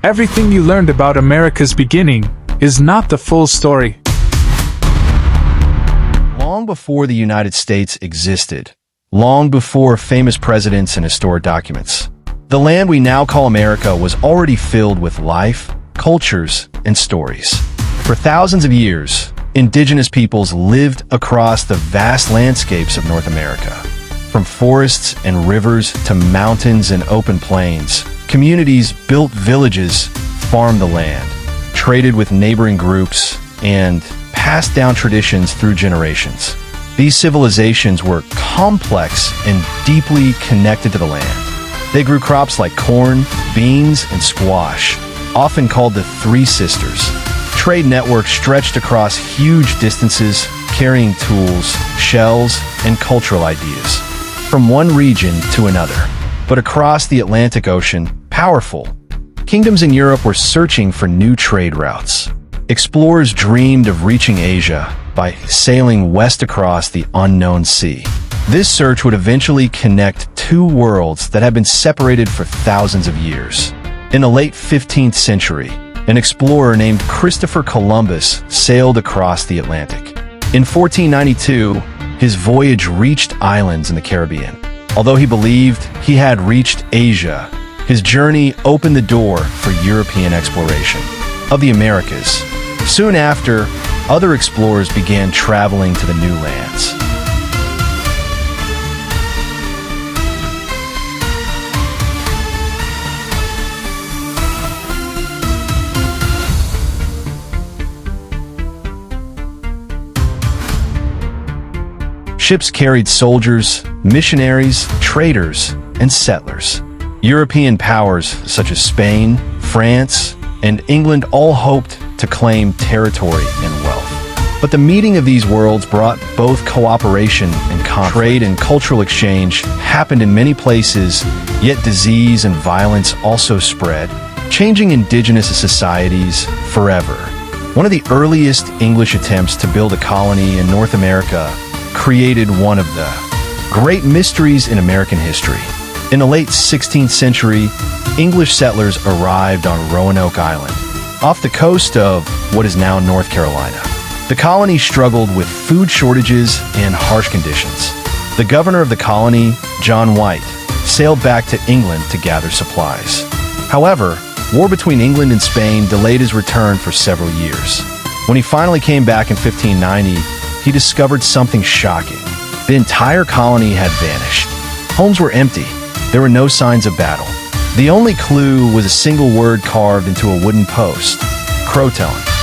Everything you learned about America's beginning is not the full story. Long before the United States existed, long before famous presidents and historic documents, the land we now call America was already filled with life, cultures, and stories. For thousands of years, indigenous peoples lived across the vast landscapes of North America. From forests and rivers to mountains and open plains, communities built villages, farmed the land, traded with neighboring groups, and passed down traditions through generations. These civilizations were complex and deeply connected to the land. They grew crops like corn, beans, and squash, often called the Three Sisters. Trade networks stretched across huge distances, carrying tools, shells, and cultural ideas from one region to another. But across the Atlantic Ocean, powerful kingdoms in Europe were searching for new trade routes. Explorers dreamed of reaching Asia by sailing west across the unknown sea. This search would eventually connect two worlds that had been separated for thousands of years. In the late 15th century, an explorer named Christopher Columbus sailed across the Atlantic. In 1492, his voyage reached islands in the Caribbean. Although he believed he had reached Asia, his journey opened the door for European exploration of the Americas. Soon after, other explorers began traveling to the new lands. Ships carried soldiers, missionaries, traders, and settlers. European powers such as Spain, France, and England all hoped to claim territory and wealth. But the meeting of these worlds brought both cooperation and conflict. Trade and cultural exchange happened in many places, yet disease and violence also spread, changing indigenous societies forever. One of the earliest English attempts to build a colony in North America created one of the great mysteries in American history. In the late 16th century, English settlers arrived on Roanoke Island, off the coast of what is now North Carolina. The colony struggled with food shortages and harsh conditions. The governor of the colony, John White, sailed back to England to gather supplies. However, war between England and Spain delayed his return for several years. When he finally came back in 1590, he discovered something shocking. The entire colony had vanished. Homes were empty. There were no signs of battle. The only clue was a single word carved into a wooden post: Croatoan.